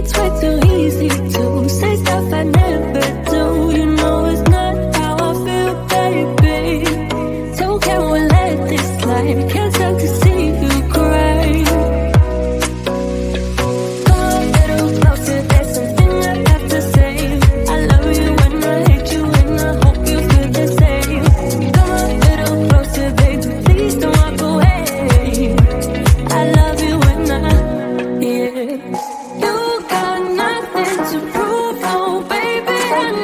It's way too easy to say stuff I never do. You know it's not how I feel, baby. So can we let this slide? Can't stand to see you cry. Come a little closer, there's something I have to say. I love you and I hate you and I hope you feel the same. Come a little closer, baby, please don't walk away. I love you and yeah. You got nothing to prove, oh baby, I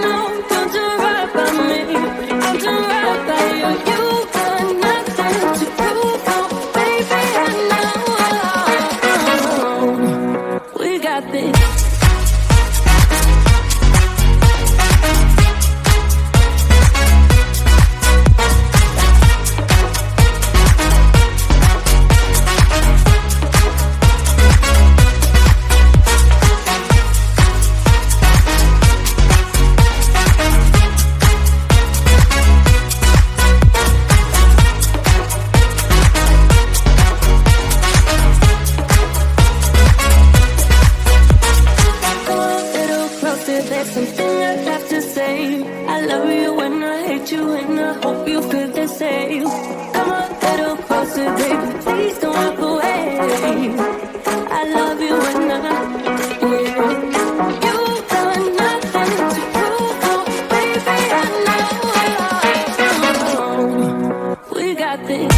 know. Don't you right by me, don't you right by you. You got nothing to prove, oh baby, I know. We got this. There's something I have to say. I love you and I hate you and I hope you feel the same. Come a little closer, baby, please don't walk away. I love you and yeah. You got nothing to prove, oh baby, I know. We got this.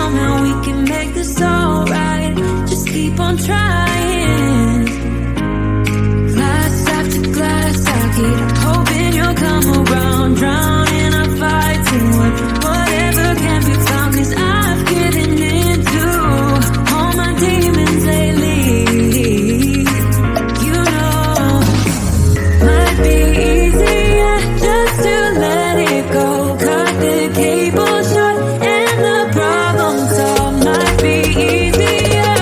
come and we can make this alright. Just keep on trying. Glass after glass, I keep hoping you'll come around. Drown in our fights and whatever can be found. 'Cause I've given in to all my demons lately. You know, might be easier just to let it go. Cut the cable short and the problem solved. Might be easier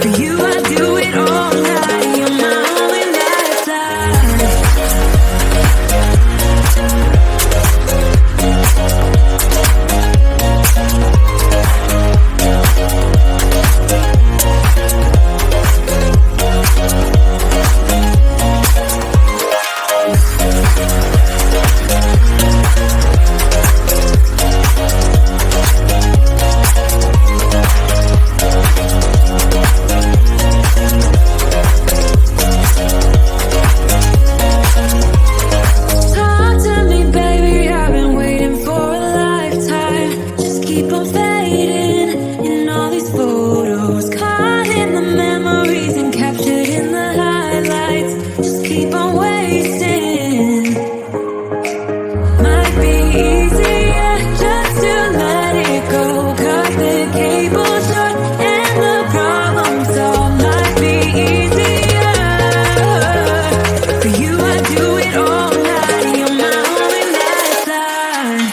for you. I do it all night. You're my only lifeline. Talk to me, baby, I've been waiting for a lifetime. Just keep on fading in all these photos, caught in the memories and captured in the highlights. Just keep on wasting. Might be easier just to let it go. Cut the cable short and the problem solved. Might be easier for you. I do it all night. You're my only lifeline.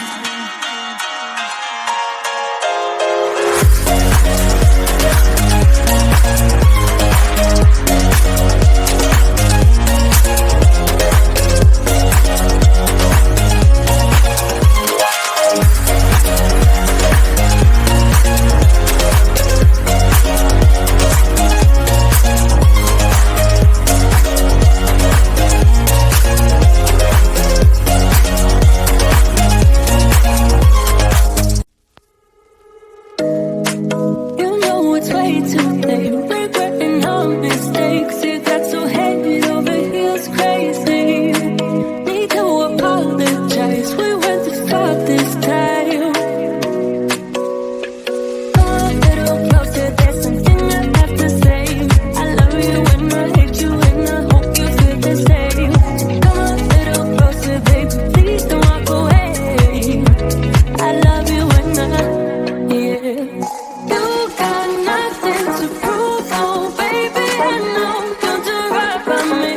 You know it's way too late. Regretting our mistakes. It got so head over heels crazy. Need to apologize. We went too far this time. Come a little closer. There's something I have to say. I love you and I hate you and I hope you feel the same. Come a little closer, baby. Please don't walk away. I love you and yeah. You got nothing to prove, oh baby, I know. Don't do right by me,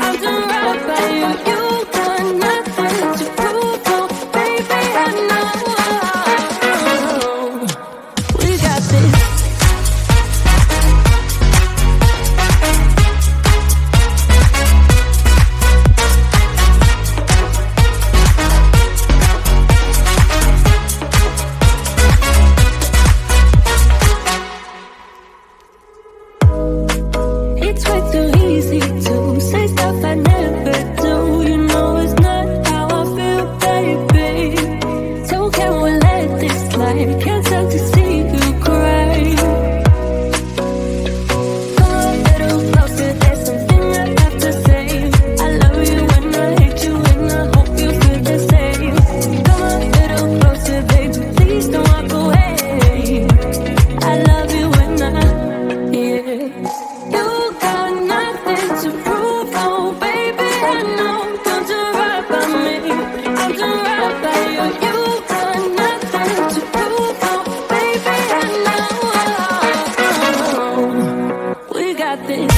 I'll do right by you. You got nothing to prove, oh baby, I know. We got this. It's way too easy to say stuff I never do. You know it's not how I feel, baby. So can we let this slide? Can't stand to see you cry. Come a little closer, there's something I have to say. I love you and I hate you and I hope you feel the same. Come a little closer, baby, please don't walk away. I love you and yeah. You got nothing to prove, oh baby, I know. Don't do right by me, I'll do right by you. You got nothing to prove, oh baby, I know. We got this.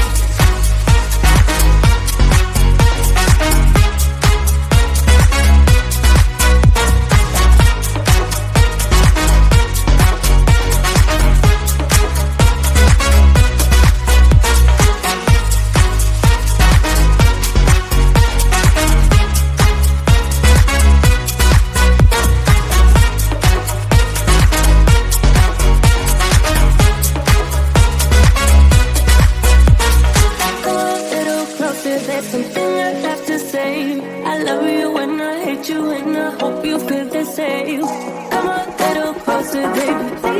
There's something I have to say. I love you and I hate you and I hope you feel the same. Come a little closer, baby.